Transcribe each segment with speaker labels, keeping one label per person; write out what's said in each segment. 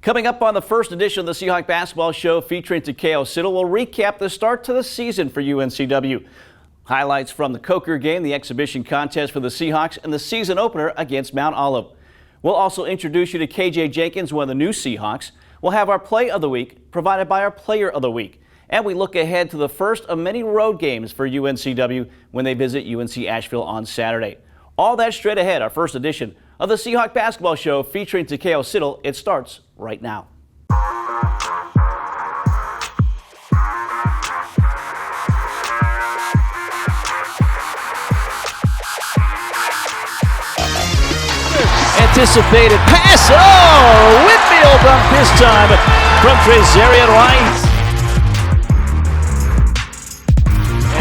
Speaker 1: Coming up on the first edition of the Seahawk Basketball Show featuring Takeo Siddle, we'll recap the start to the season for UNCW. Highlights from the Coker game, the exhibition contest for the Seahawks, and the season opener against Mount Olive. We'll also introduce you to KJ Jenkins, one of the new Seahawks. We'll have our Play of the Week provided by our Player of the Week. And we look ahead to the first of many road games for UNCW when they visit UNC Asheville on Saturday. All that straight ahead, our first edition of the Seahawk Basketball Show featuring Takeo Siddle. It starts right now. Anticipated pass. Oh, Whitfield dunk this time from Trezarian White.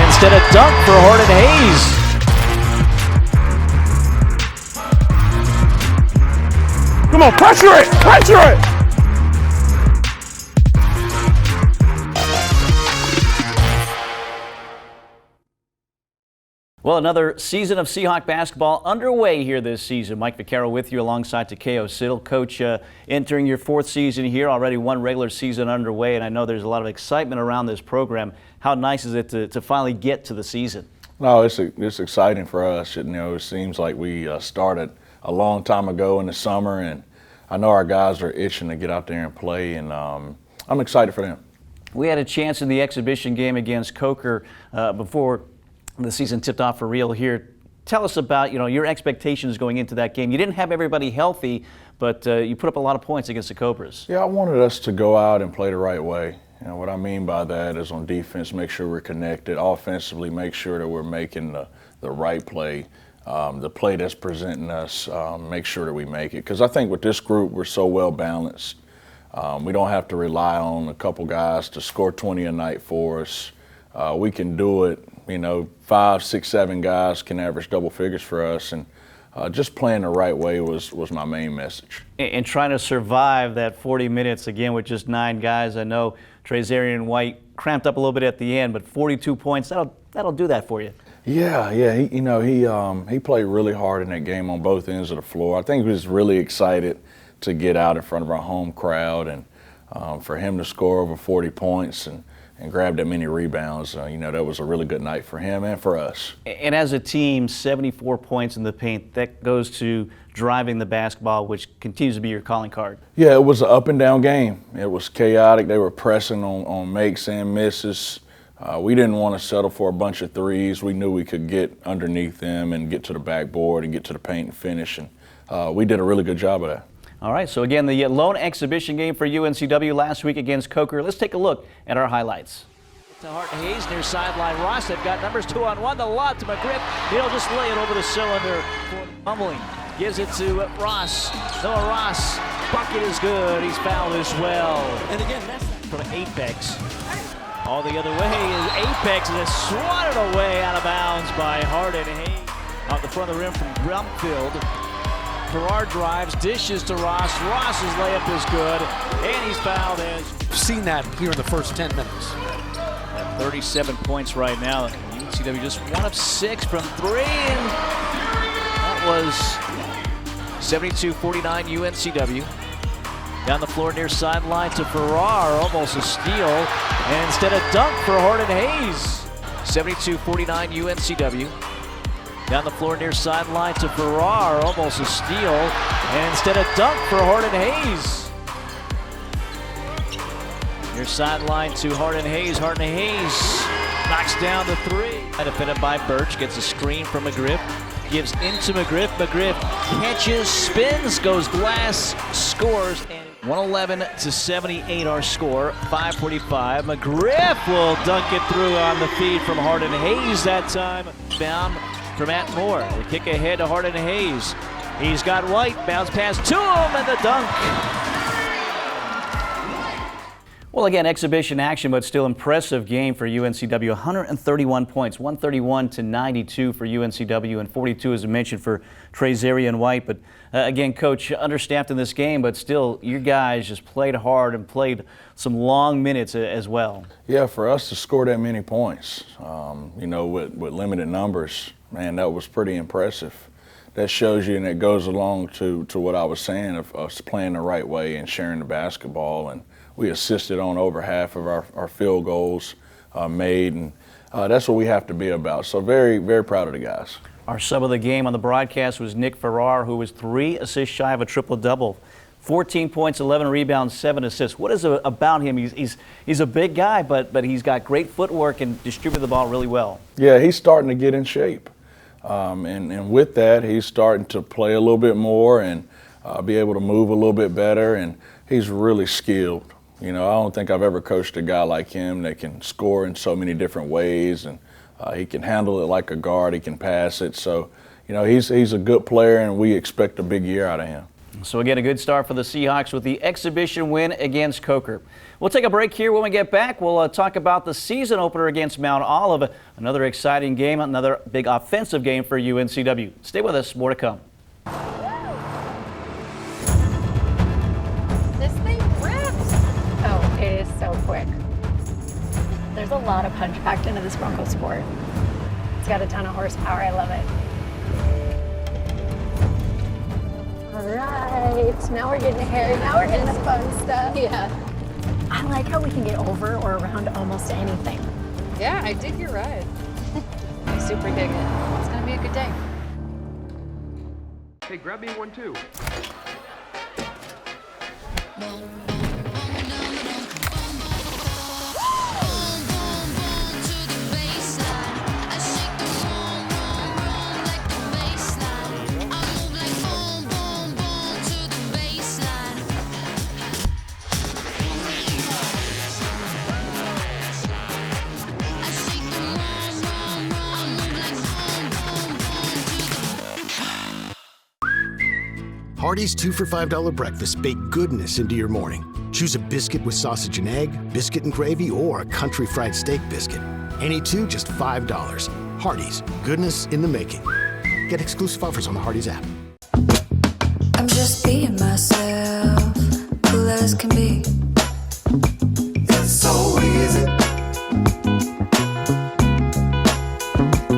Speaker 1: Instead of dunk for Horton Hayes.
Speaker 2: Come on, pressure it! Pressure it!
Speaker 1: Well, another season of Seahawk basketball underway here this season. Mike Vaccaro with you alongside Takeo Siddle. Coach, entering your fourth season here, already one regular season underway, and I know there's a lot of excitement around this program. How nice is it to finally get to the season?
Speaker 2: No, it's exciting for us. It seems like we started a long time ago in the summer, and I know our guys are itching to get out there and play, and I'm excited for them.
Speaker 1: We had a chance in the exhibition game against Coker before the season tipped off for real here. Tell us about your expectations going into that game. You didn't have everybody healthy, but you put up a lot of points against the Cobras.
Speaker 2: Yeah, I wanted us to go out and play the right way. What I mean by that is on defense, make sure we're connected. Offensively, make sure that we're making the right play. The play that's presenting us, make sure that we make it. Because I think with this group, we're so well balanced. We don't have to rely on a couple guys to score 20 a night for us. We can do it. 5, 6, 7 guys can average double figures for us, and just playing the right way was my main message.
Speaker 1: And trying to survive that 40 minutes again with just 9 guys. I know Trezarian White cramped up a little bit at the end, but 42 points, that'll do that for you.
Speaker 2: Yeah. He played really hard in that game on both ends of the floor. I think he was really excited to get out in front of our home crowd, and for him to score over 40 points and grab that many rebounds, that was a really good night for him and for us.
Speaker 1: And as a team, 74 points in the paint, that goes to driving the basketball, which continues to be your calling card.
Speaker 2: Yeah, it was an up and down game. It was chaotic. They were pressing on makes and misses. We didn't want to settle for a bunch of threes. We knew we could get underneath them and get to the backboard and get to the paint and finish, and we did a really good job of that.
Speaker 1: All right, so again, the lone exhibition game for UNCW last week against Coker. Let's take a look at our highlights. To Horton Hayes near sideline. Ross, they've got numbers 2-on-1. The lob to McGriff. He'll just lay it over the cylinder for fumbling. Gives it to Ross. Noah Ross. Bucket is good. He's fouled as well. And again, that's from Apex. All the other way is Apex, and it's swatted away out of bounds by Horton Hayes. Off the front of the rim from Brumfield. Farrar drives, dishes to Ross. Ross's layup is good, and he's fouled as.
Speaker 3: Seen that here in the first 10 minutes.
Speaker 1: At 37 points right now. UNCW just 1 of 6 from 3, and that was 72-49 UNCW. Down the floor near sideline to Farrar, almost a steal, and instead a dunk for Horton Hayes. 72-49 UNCW. Down the floor near sideline to Farrar, almost a steal, and instead a dunk for Horton Hayes. Near sideline to Horton Hayes. Horton Hayes knocks down the 3. Defended by Birch, gets a screen from McGriff, gives into McGriff. McGriff catches, spins, goes glass, scores, and 111-78 our score. 5:45. McGriff will dunk it through on the feed from Horton Hayes that time. Down for Matt Moore. The kick ahead to Horton Hayes. He's got White, bounce pass to him, and the dunk. Well, again, exhibition action, but still impressive game for UNCW. 131 points, 131-92 for UNCW, and 42, as I mentioned, for Trezarian White. But again, Coach, understaffed in this game, but still, your guys just played hard and played some long minutes as well.
Speaker 2: Yeah, for us to score that many points, with limited numbers, man, that was pretty impressive. that shows you, and it goes along to what I was saying of us playing the right way and sharing the basketball. And we assisted on over half of our field goals made, and that's what we have to be about. So very, very proud of the guys.
Speaker 1: Our sub of the game on the broadcast was Nick Farrar, who was 3 assists shy of a triple-double. 14 points, 11 rebounds, 7 assists. What is it about him? He's a big guy, but he's got great footwork and distributes the ball really well.
Speaker 2: Yeah, he's starting to get in shape. And with that, he's starting to play a little bit more and be able to move a little bit better. And he's really skilled. You know, I don't think I've ever coached a guy like him that can score in so many different ways. And he can handle it like a guard. He can pass it. So, you know, he's a good player, and we expect a big year out of him.
Speaker 1: So again, a good start for the Seahawks with the exhibition win against Coker. We'll take a break here. When we get back, we'll talk about the season opener against Mount Olive. Another exciting game, another big offensive game for UNCW. Stay with us. More to come.
Speaker 4: This thing rips. Oh, it is so quick. There's a lot of punch packed into this Bronco Sport. It's got a ton of horsepower. I love it. All right, now we're getting hairy. Now we're getting the fun stuff. Yeah. I like how we can get over or around almost anything.
Speaker 5: Yeah, I dig your ride. I super dig it. It's gonna be a good day.
Speaker 6: Hey, grab me one too.
Speaker 7: Hardee's 2 for $5 breakfast bake goodness into your morning. Choose a biscuit with sausage and egg, biscuit and gravy, or a country fried steak biscuit. Any two, just $5. Hardee's, goodness in the making. Get exclusive offers on the Hardee's app.
Speaker 8: I'm just being myself, cool as can be.
Speaker 9: It's so easy.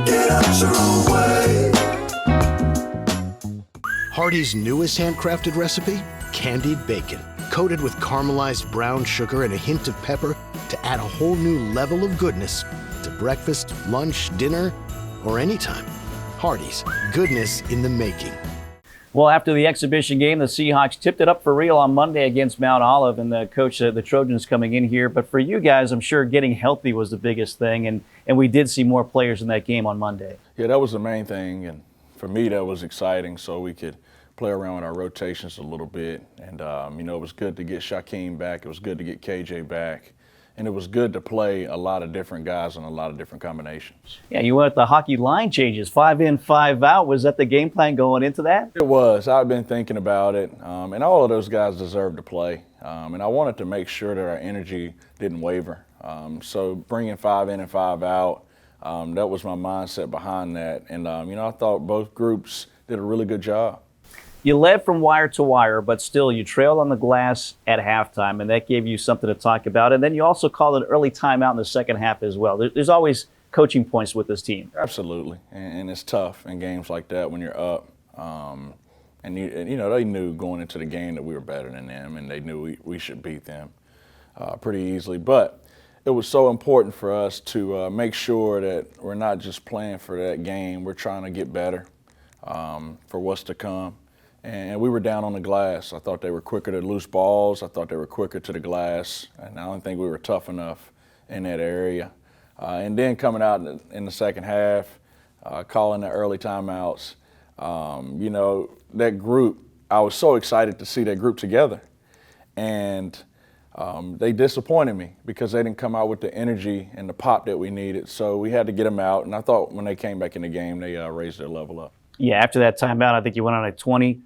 Speaker 9: Get out your own way.
Speaker 7: Hardee's newest handcrafted recipe, candied bacon, coated with caramelized brown sugar and a hint of pepper to add a whole new level of goodness to breakfast, lunch, dinner, or anytime. Hardee's, goodness in the making.
Speaker 1: Well, after the exhibition game, the Seahawks tipped it up for real on Monday against Mount Olive, and the coach said the Trojans coming in here. But for you guys, I'm sure getting healthy was the biggest thing, and we did see more players in that game on Monday.
Speaker 2: Yeah, that was the main thing, and for me, that was exciting, so we could play around with our rotations a little bit. And, you know, it was good to get Shaquem back. It was good to get KJ back. And it was good to play a lot of different guys on a lot of different combinations.
Speaker 1: Yeah, you went with the hockey line changes, 5 in, 5 out. Was that the game plan going into that?
Speaker 2: It was. I've been thinking about it. And all of those guys deserve to play. And I wanted to make sure that our energy didn't waver. So bringing 5 in and 5 out, that was my mindset behind that. And, you know, I thought both groups did a really good job.
Speaker 1: You led from wire to wire, but still you trailed on the glass at halftime, and that gave you something to talk about. And then you also called an early timeout in the second half as well. There's always coaching points with this team.
Speaker 2: Absolutely, and it's tough in games like that when you're up. And you know, they knew going into the game that we were better than them, and they knew we should beat them pretty easily. But it was so important for us to make sure that we're not just playing for that game. We're trying to get better for what's to come. And we were down on the glass. I thought they were quicker to loose balls. I thought they were quicker to the glass. And I don't think we were tough enough in that area. And then coming out in the second half, calling the early timeouts, you know, that group, I was so excited to see that group together. And they disappointed me because they didn't come out with the energy and the pop that we needed. So we had to get them out. And I thought when they came back in the game, they raised their level up.
Speaker 1: Yeah, after that timeout, I think you went on a 20-2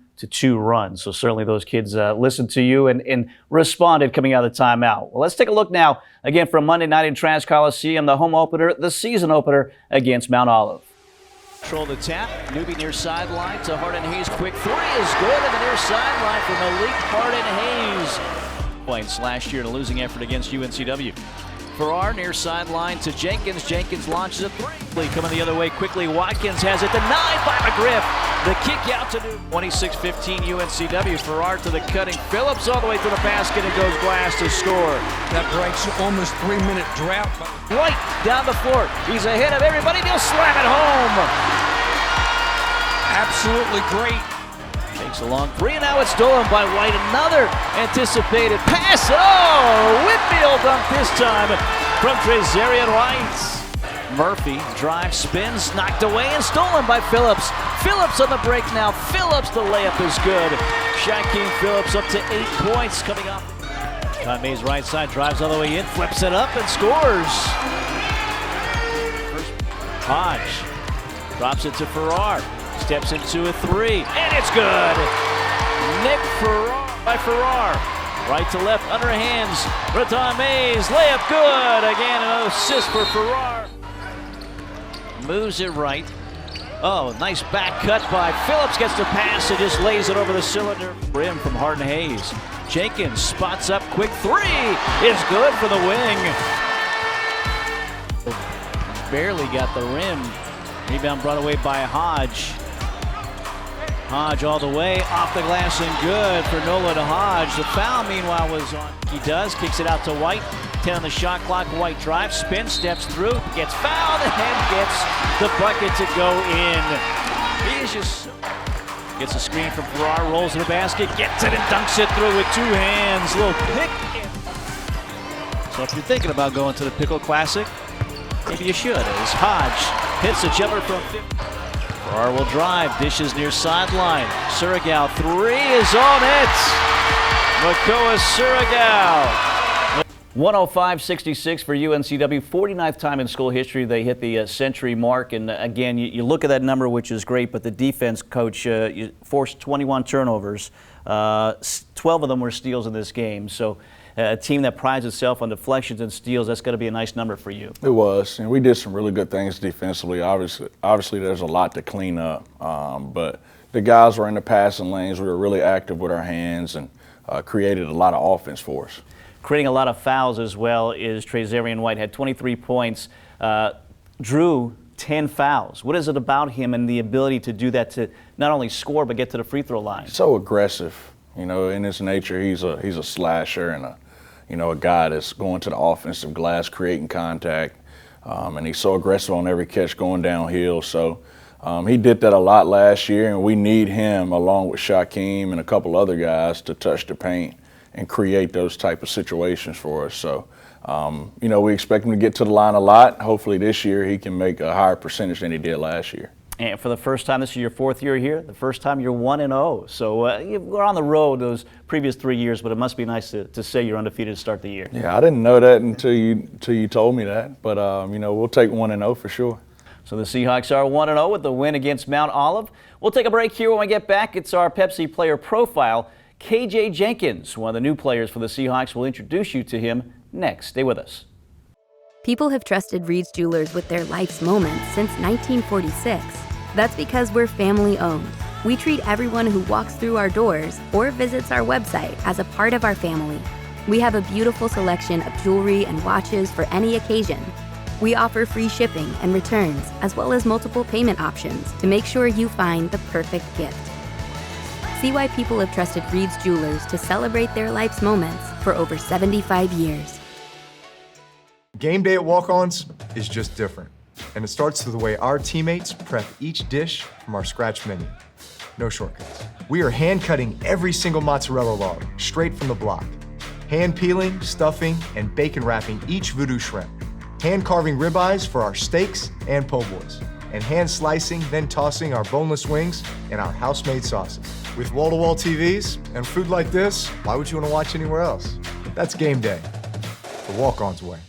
Speaker 1: run. So certainly those kids listened to you and responded coming out of the timeout. Well, let's take a look now, again, from Monday night in Trask Coliseum, the home opener, the season opener against Mount Olive. Control the tap. Newbie near sideline to Harden Hayes. Quick three is good in the near sideline for Malik Harden Hayes. Points last year in a losing effort against UNCW. Farrar near sideline to Jenkins. Jenkins launches a three. Coming the other way quickly. Watkins has it denied by McGriff. The kick out to New 26-15 UNCW. Farrar to the cutting. Phillips all the way to the basket and goes glass to score.
Speaker 3: That breaks almost 3-minute drought.
Speaker 1: White down the floor. He's ahead of everybody. He'll slam it home.
Speaker 3: Absolutely great.
Speaker 1: Takes a long three, and now it's stolen by White. Another anticipated pass. Oh, Whitfield dunked this time from Trezarian White. Murphy drives, spins, knocked away, and stolen by Phillips. Phillips on the break now. Phillips, the layup is good. Shaquem Phillips up to 8 points coming up. Mays right side, drives all the way in, flips it up, and scores. First, Hodge drops it to Farrar. Steps into a three, and it's good. Nick Farrar by Farrar. Right to left, underhands. Raton Mays, layup good. Again, another assist for Farrar. Moves it right. Oh, nice back cut by Phillips. Gets the pass and just lays it over the cylinder. Rim from Harden Hayes. Jenkins spots up, quick three. It's good for the wing. Barely got the rim. Rebound brought away by Hodge. Hodge all the way, off the glass and good for Nolan Hodge. The foul, meanwhile, was on. He does, kicks it out to White. 10 on the shot clock. White drives, spins, steps through, gets fouled, and gets the bucket to go in. He is just gets a screen from Farrar, rolls to the basket, gets it and dunks it through with 2 hands. Little pick. So if you're thinking about going to the Pickle Classic, maybe you should, as Hodge hits a jumper from 50. Farrar will drive, dishes near sideline. Surigao, three is on it. Makoa Surigao. 105-66 for UNCW. 49th time in school history they hit the century mark. And again, you look at that number, which is great, but the defense coach forced 21 turnovers. 12 of them were steals in this game. So a team that prides itself on deflections and steals, that's got to be a nice number for you.
Speaker 2: It was, and we did some really good things defensively. Obviously there's a lot to clean up, but the guys were in the passing lanes. We were really active with our hands and created a lot of offense for us.
Speaker 1: Creating a lot of fouls as well is Trezarian White. Had 23 points, drew 10 fouls. What is it about him and the ability to do that, to not only score but get to the free throw line?
Speaker 2: So aggressive, you know, in his nature. He's a slasher and a guy that's going to the offensive glass, creating contact, and he's so aggressive on every catch going downhill. So he did that a lot last year, and we need him along with Shaquem and a couple other guys to touch the paint and create those type of situations for us. So, we expect him to get to the line a lot. Hopefully this year he can make a higher percentage than he did last year.
Speaker 1: And for the first time, this is your 4th year here, the first time you're 1-0. So we're on the road those previous 3 years, but it must be nice to say you're undefeated to start the year.
Speaker 2: Yeah, I didn't know that until you told me that. But, we'll take 1-0 for sure.
Speaker 1: So the Seahawks are 1-0 with the win against Mount Olive. We'll take a break here. When we get back, it's our Pepsi player profile. KJ Jenkins, one of the new players for the Seahawks, will introduce you to him next. Stay with us.
Speaker 6: People have trusted Reed's Jewelers with their life's moments since 1946. That's because we're family owned. We treat everyone who walks through our doors or visits our website as a part of our family. We have a beautiful selection of jewelry and watches for any occasion. We offer free shipping and returns, as well as multiple payment options to make sure you find the perfect gift. See why people have trusted Reed's Jewelers to celebrate their life's moments for over 75 years.
Speaker 10: Game day at Walk-Ons is just different, and it starts with the way our teammates prep each dish from our scratch menu. No shortcuts. We are hand-cutting every single mozzarella log straight from the block, hand-peeling, stuffing, and bacon wrapping each voodoo shrimp, hand-carving ribeyes for our steaks and po' boys, and hand-slicing, then tossing our boneless wings and our house-made sauces. With wall-to-wall TVs and food like this, why would you want to watch anywhere else? That's game day, the Walk-On's way.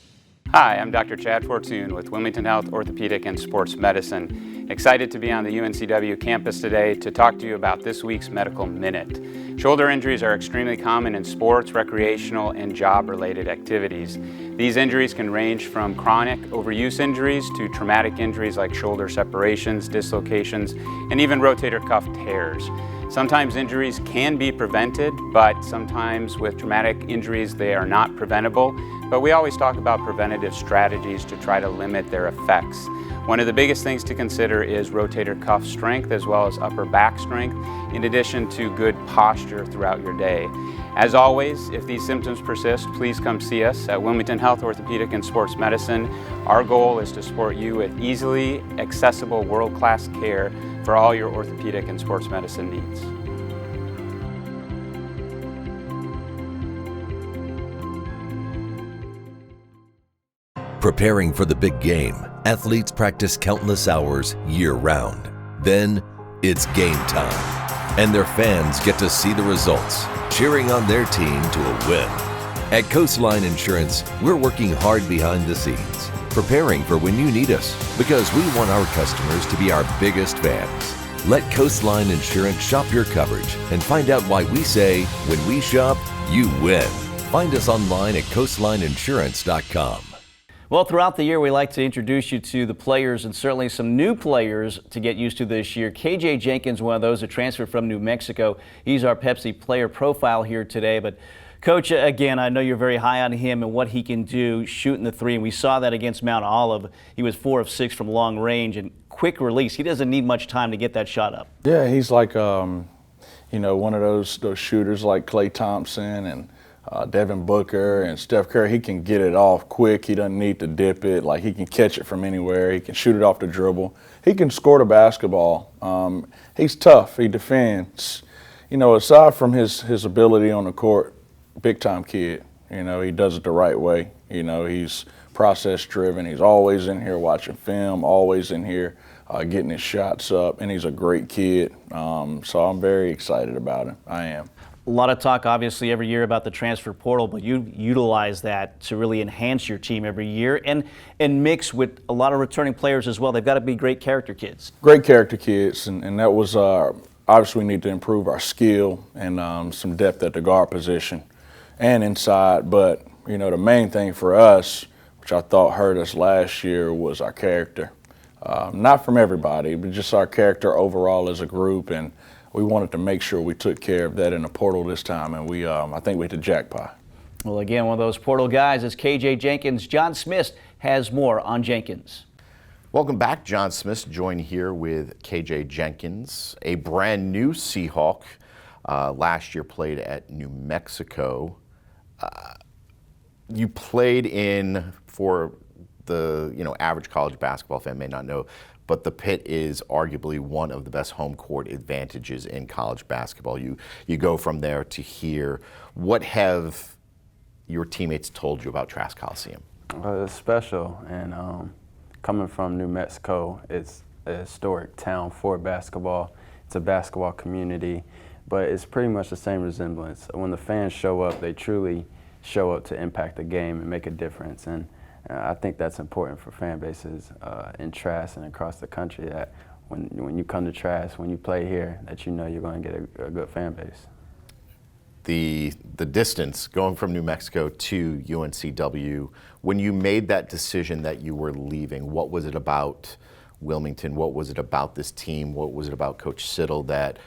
Speaker 11: Hi, I'm Dr. Chad Fortune with Wilmington Health Orthopedic and Sports Medicine. Excited to be on the UNCW campus today to talk to you about this week's Medical Minute. Shoulder injuries are extremely common in sports, recreational, and job-related activities. These injuries can range from chronic overuse injuries to traumatic injuries like shoulder separations, dislocations, and even rotator cuff tears. Sometimes injuries can be prevented, but sometimes with traumatic injuries they are not preventable. But we always talk about preventative strategies to try to limit their effects. One of the biggest things to consider is rotator cuff strength as well as upper back strength, in addition to good posture throughout your day. As always, if these symptoms persist, please come see us at Wilmington Health Orthopedic and Sports Medicine. Our goal is to support you with easily accessible world-class care for all your orthopedic and sports medicine needs.
Speaker 12: Preparing for the big game, athletes practice countless hours year-round. Then, it's game time, and their fans get to see the results, cheering on their team to a win. At Coastline Insurance, we're working hard behind the scenes, preparing for when you need us, because we want our customers to be our biggest fans. Let Coastline Insurance shop your coverage and find out why we say, when we shop, you win. Find us online at coastlineinsurance.com.
Speaker 1: Well, throughout the year, we like to introduce you to the players and certainly some new players to get used to this year. KJ Jenkins, one of those, a transfer from New Mexico. He's our Pepsi player profile here today. But Coach, again, I know you're very high on him and what he can do shooting the three. And we saw that against Mount Olive. He was 4 of 6 from long range and quick release. He doesn't need much time to get that shot up.
Speaker 2: Yeah, he's like, one of those shooters like Klay Thompson and Devin Booker and Steph Curry. He can get it off quick. He doesn't need to dip it. Like, he can catch it from anywhere. He can shoot it off the dribble. He can score the basketball. He's tough. He defends. Aside from his ability on the court, big-time kid. He does it the right way. He's process-driven. He's always in here watching film, always in here getting his shots up, and he's a great kid. So I'm very excited about him. I am.
Speaker 1: A lot of talk, obviously, every year about the transfer portal, but you utilize that to really enhance your team every year and mix with a lot of returning players as well. They've got to be great character kids.
Speaker 2: Great character kids, and that was obviously we need to improve our skill and some depth at the guard position and inside. But, the main thing for us, which I thought hurt us last year, was our character. Not from everybody, but just our character overall as a group, and we wanted to make sure we took care of that in the portal this time, and I think we hit the jackpot.
Speaker 1: Well, again, one of those portal guys is KJ Jenkins. John Smith has more on Jenkins.
Speaker 13: Welcome back. John Smith joined here with KJ Jenkins, a brand new Seahawk. Last year played at New Mexico. You played for the average college basketball fan may not know, but the Pit is arguably one of the best home court advantages in college basketball. You go from there to here. What have your teammates told you about Trask Coliseum?
Speaker 14: It's special, and coming from New Mexico, it's a historic town for basketball. It's a basketball community, but it's pretty much the same resemblance. When the fans show up, they truly show up to impact the game and make a difference. And I think that's important for fan bases in Trask and across the country, that when you come to Trask, when you play here, that you're going to get a good fan base.
Speaker 13: The distance going from New Mexico to UNCW, when you made that decision that you were leaving, what was it about Wilmington? What was it about this team? What was it about Coach Siddle that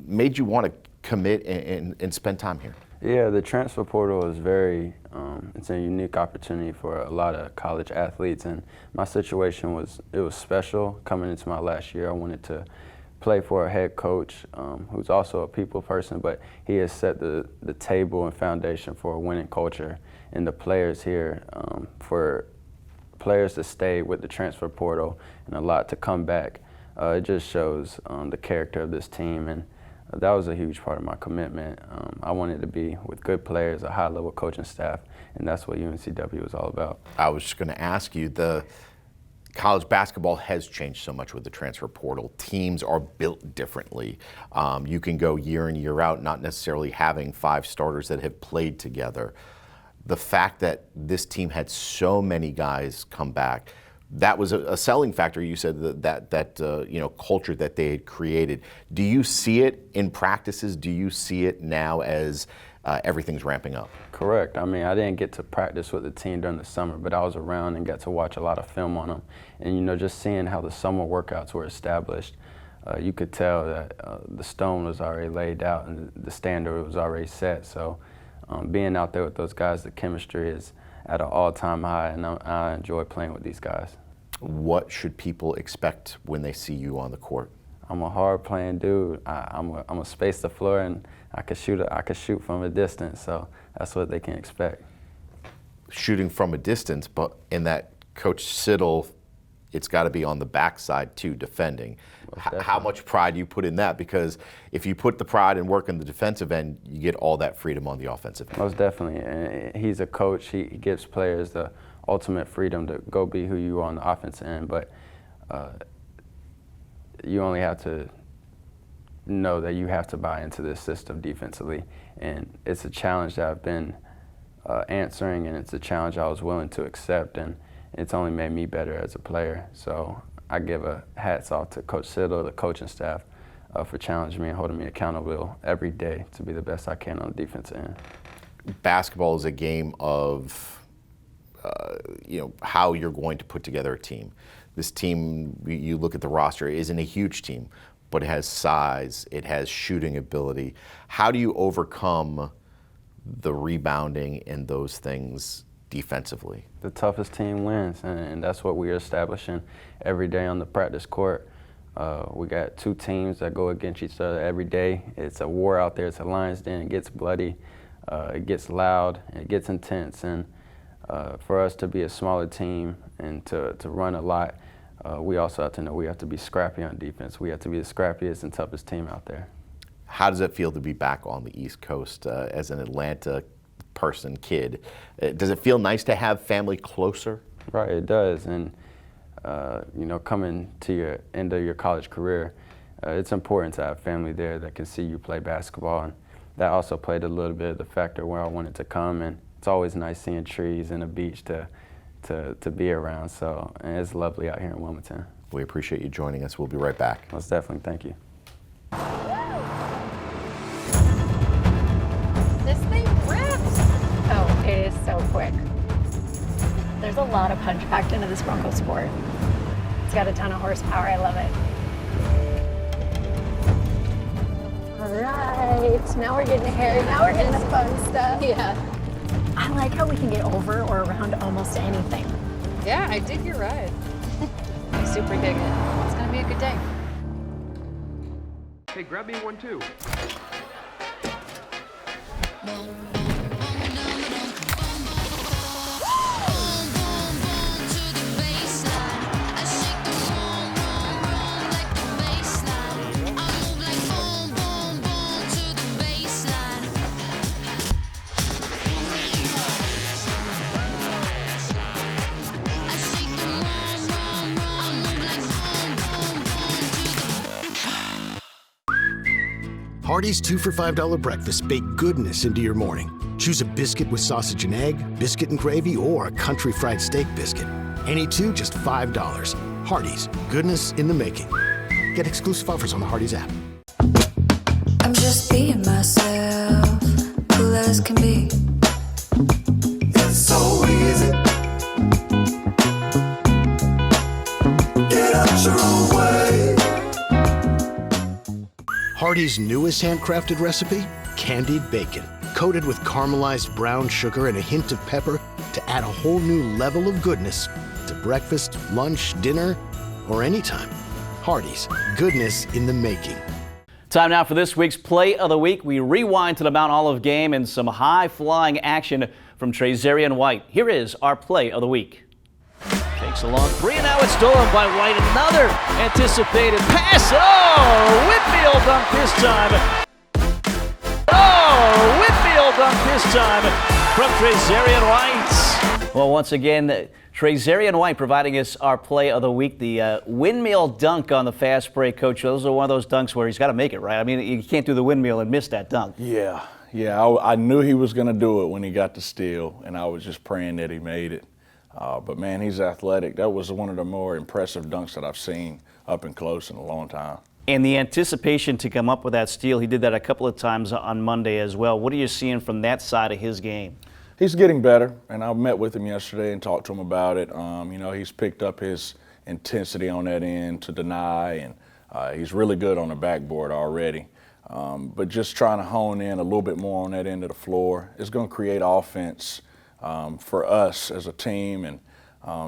Speaker 13: made you want to commit and spend time here?
Speaker 14: Yeah, the transfer portal is it's a unique opportunity for a lot of college athletes, and my situation was special coming into my last year. I wanted to play for a head coach who's also a people person, but he has set the table and foundation for a winning culture, and the players here, for players to stay with the transfer portal and a lot to come back, it just shows the character of this team, and that was a huge part of my commitment. I wanted to be with good players, a high-level coaching staff, and that's what UNCW was all about.
Speaker 13: I was just going to ask you, the college basketball has changed so much with the transfer portal. Teams are built differently. You can go year in, year out, not necessarily having 5 starters that have played together. The fact that this team had so many guys come back, that was a selling factor. You said that culture that they had created. Do you see it in practices? Do you see it now as everything's ramping up?
Speaker 14: Correct. I mean, I didn't get to practice with the team during the summer, but I was around and got to watch a lot of film on them. And just seeing how the summer workouts were established, you could tell that the stone was already laid out and the standard was already set. So being out there with those guys, the chemistry is at an all-time high, and I enjoy playing with these guys.
Speaker 13: What should people expect when they see you on the court?
Speaker 14: I'm a hard-playing dude. I'm a space the floor, and I can shoot from a distance. So that's what they can expect.
Speaker 13: Shooting from a distance, but in that Coach Siddle, it's got to be on the backside too, defending. How much pride do you put in that? Because if you put the pride and work in the defensive end, you get all that freedom on the offensive end.
Speaker 14: Most definitely. And he's a coach. He gives players the ultimate freedom to go be who you are on the offensive end. But you only have to know that you have to buy into this system defensively. And it's a challenge that I've been answering, and it's a challenge I was willing to accept. And it's only made me better as a player. So I give a hats off to Coach Siddle, the coaching staff, for challenging me and holding me accountable every day to be the best I can on the defensive end.
Speaker 13: Basketball is a game of how you're going to put together a team. This team, you look at the roster, isn't a huge team, but it has size, it has shooting ability. How do you overcome the rebounding and those things defensively?
Speaker 14: The toughest team wins, and that's what we're establishing every day on the practice court. We got two teams that go against each other every day. It's a war out there. It's a lion's den. It gets bloody. It gets loud. It gets intense. And for us to be a smaller team and to run a lot, we also have to know we have to be scrappy on defense. We have to be the scrappiest and toughest team out there.
Speaker 13: How does it feel to be back on the East Coast as an Atlanta kid? Does it feel nice to have family closer?
Speaker 14: Right, it does. And coming to your end of your college career, it's important to have family there that can see you play basketball. And that also played a little bit of the factor where I wanted to come. And it's always nice seeing trees and a beach to be around. So, and it's lovely out here in Wilmington.
Speaker 13: We appreciate you joining us. We'll be right back.
Speaker 14: Most definitely. Thank you.
Speaker 4: This thing rips. Oh, it is so quick. There's a lot of punch packed into this Bronco Sport. It's got a ton of horsepower. I love it. All right, now we're getting hairy. Now we're getting the fun stuff.
Speaker 5: Yeah.
Speaker 4: I like how we can get over or around almost anything.
Speaker 5: Yeah, I dig your ride. I super dig it. It's gonna be a good day.
Speaker 3: Hey, grab me one too.
Speaker 7: Hardee's 2 for $5 breakfast bake goodness into your morning. Choose a biscuit with sausage and egg, biscuit and gravy, or a country fried steak biscuit. Any two, just $5. Hardee's, goodness in the making. Get exclusive offers on the Hardee's app.
Speaker 8: I'm just being myself, cool as can be.
Speaker 9: It's so easy. Get out your own way.
Speaker 7: Hardee's newest handcrafted recipe, candied bacon, coated with caramelized brown sugar and a hint of pepper to add a whole new level of goodness to breakfast, lunch, dinner, or anytime. Hardee's, goodness in the making.
Speaker 1: Time now for this week's Play of the Week. We rewind to the Mount Olive game and some high-flying action from Trazarian White. Here is our Play of the Week. Takes a long three, and now it's stolen by White. Another anticipated pass. Oh, Whitfield dunk this time. Oh, Whitfield dunk this time from Trazarian White. Well, once again, Trazarian White providing us our Play of the Week. The windmill dunk on the fast break, Coach. Those are one of those dunks where he's got to make it, right? I mean, you can't do the windmill and miss that dunk.
Speaker 2: Yeah. I knew he was going to do it when he got the steal, and I was just praying that he made it. But, man, he's athletic. That was one of the more impressive dunks that I've seen up and close in a long time.
Speaker 1: And the anticipation to come up with that steal, he did that a couple of times on Monday as well. What are you seeing from that side of his game?
Speaker 2: He's getting better, and I met with him yesterday and talked to him about it. He's picked up his intensity on that end to deny, and He's really good on the backboard already. But just trying to hone in a little bit more on that end of the floor is going to create offense for us as a team. And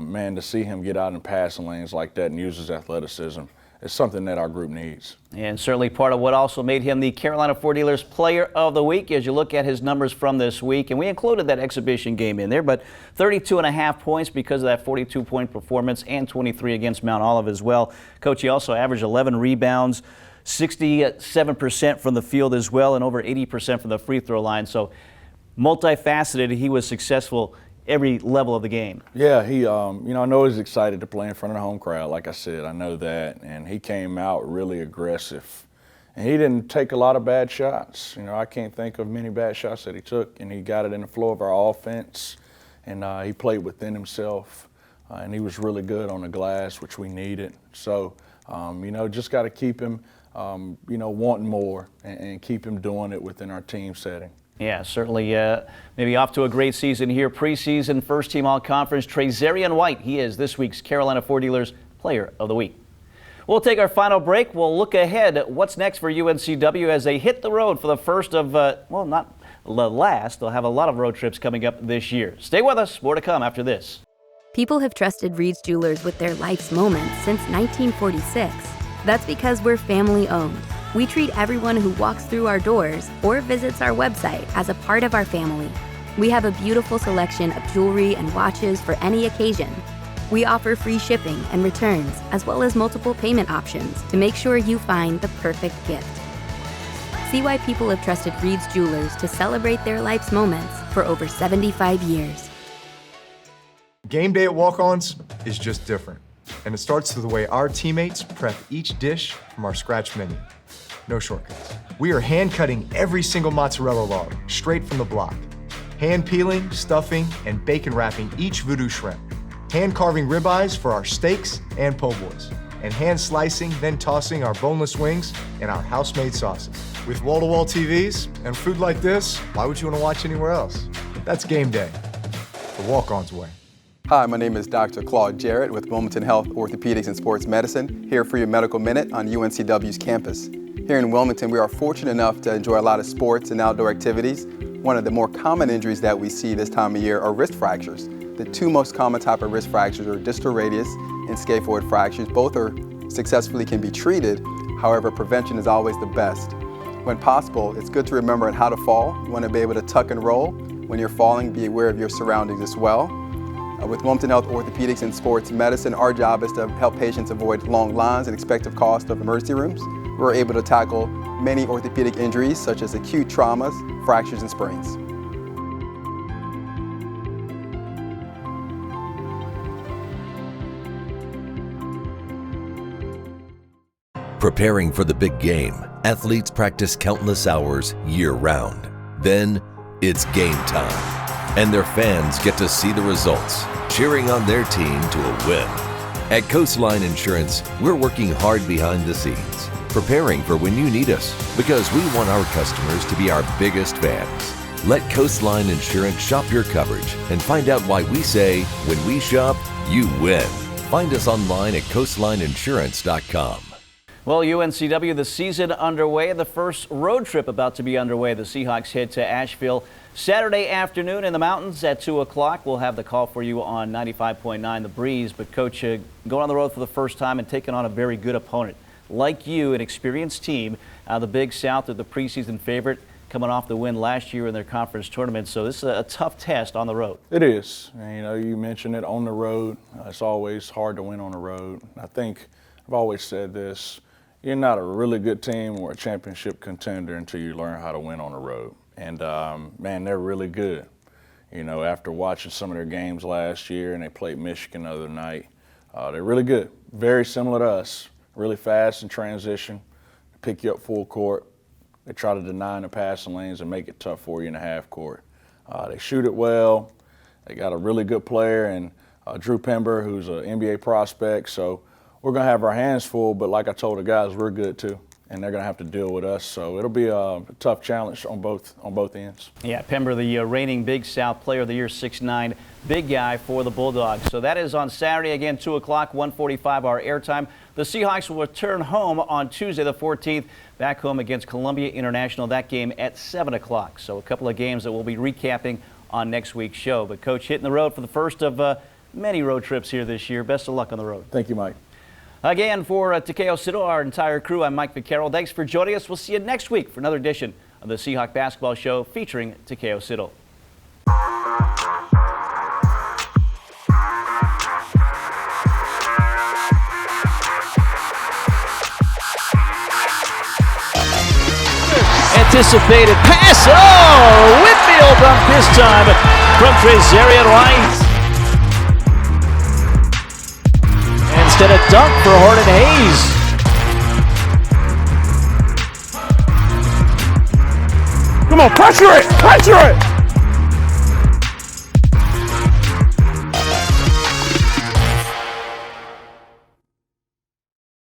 Speaker 2: man, to see him get out in passing lanes like that and use his athleticism is something that our group needs.
Speaker 1: And certainly part of what also made him the Carolina Ford Dealers Player of the Week as you look at his numbers from this week. And we included that exhibition game in there, but 32.5 points because of that 42-point performance and 23 against Mount Olive as well. Coach, he also averaged 11 rebounds, 67% from the field as well, and over 80% from the free throw line. So multifaceted, he was successful every level of the game.
Speaker 2: Yeah, he, I know he's excited to play in front of the home crowd. Like I said, I know that. And he came out really aggressive. And he didn't take a lot of bad shots. I can't think of many bad shots that he took. And he got it in the flow of our offense. And he played within himself. And he was really good on the glass, which we needed. So, just got to keep him, wanting more and keep him doing it within our team setting.
Speaker 1: Yeah, certainly maybe off to a great season here. Preseason first team all-conference, Trezarian White. He is this week's Carolina Ford Dealers Player of the Week. We'll take our final break. We'll look ahead at what's next for UNCW as they hit the road for the first of, not the last. They'll have a lot of road trips coming up this year. Stay with us. More to come after this.
Speaker 6: People have trusted Reed's Jewelers with their life's moments since 1946. That's because we're family owned. We treat everyone who walks through our doors or visits our website as a part of our family. We have a beautiful selection of jewelry and watches for any occasion. We offer free shipping and returns, as well as multiple payment options to make sure you find the perfect gift. See why people have trusted Reed's Jewelers to celebrate their life's moments for over 75 years.
Speaker 10: Game day at Walk-Ons is just different. And it starts with the way our teammates prep each dish from our scratch menu. No shortcuts. We are hand cutting every single mozzarella log straight from the block. Hand peeling, stuffing, and bacon wrapping each voodoo shrimp. Hand carving ribeyes for our steaks and po' boys. And hand slicing, then tossing our boneless wings and our house-made sauces. With wall-to-wall TVs and food like this, why would you want to watch anywhere else? That's game day, the Walk-Ons way.
Speaker 15: Hi, my name is Dr. Claude Jarrett with Wilmington Health Orthopedics and Sports Medicine, here for your Medical Minute on UNCW's campus. Here in Wilmington, we are fortunate enough to enjoy a lot of sports and outdoor activities. One of the more common injuries that we see this time of year are wrist fractures. The two most common type of wrist fractures are distal radius and scaphoid fractures. Both successfully can be treated. However, prevention is always the best. When possible, it's good to remember how to fall. You want to be able to tuck and roll. When you're falling, be aware of your surroundings as well. With Wilmington Health Orthopedics and Sports Medicine, our job is to help patients avoid long lines and expected cost of emergency rooms. We're able to tackle many orthopedic injuries such as acute traumas, fractures, and sprains.
Speaker 12: Preparing for the big game, athletes practice countless hours year-round. Then, it's game time. And their fans get to see the results, cheering on their team to a win. At Coastline Insurance, we're working hard behind the scenes, preparing for when you need us, because we want our customers to be our biggest fans. Let Coastline Insurance shop your coverage and find out why we say, when we shop, you win. Find us online at coastlineinsurance.com.
Speaker 1: Well, UNCW, the season underway, the first road trip about to be underway. The Seahawks head to Asheville Saturday afternoon in the mountains at 2 o'clock. We'll have the call for you on 95.9 The Breeze. But, Coach, going on the road for the first time and taking on a very good opponent. Like you, an experienced team, the Big South, are the preseason favorite, coming off the win last year in their conference tournament. So this is a tough test on the road.
Speaker 2: It is. And, you mentioned it on the road. It's always hard to win on the road. I think I've always said this. You're not a really good team or a championship contender until you learn how to win on the road. And, man, they're really good. After watching some of their games last year, and they played Michigan the other night, they're really good. Very similar to us. Really fast in transition, pick you up full court. They try to deny in the passing lanes and make it tough for you in the half court. They shoot it well. They got a really good player, and Drew Pember, who's an NBA prospect. So we're going to have our hands full, but like I told the guys, we're good too. and they're going to have to deal with us. So it'll be a tough challenge on both ends.
Speaker 1: Yeah, Pember, the reigning Big South Player of the Year, 6'9", big guy for the Bulldogs. So that is on Saturday, again, 2 o'clock, 1:45 our airtime. The Seahawks will return home on Tuesday the 14th, back home against Columbia International, that game at 7 o'clock. So a couple of games that we'll be recapping on next week's show. But, Coach, hitting the road for the first of many road trips here this year. Best of luck on the road.
Speaker 2: Thank you, Mike.
Speaker 1: Again, for Takeo Siddle, our entire crew, I'm Mike Vaccaro. Thanks for joining us. We'll see you next week for another edition of the Seahawk Basketball Show featuring Takeo Siddle. Anticipated pass. Oh, Whitfield dunk this time from Trezarian White. Instead of dunk for Horton Hayes.
Speaker 16: Come on, pressure it! Pressure it!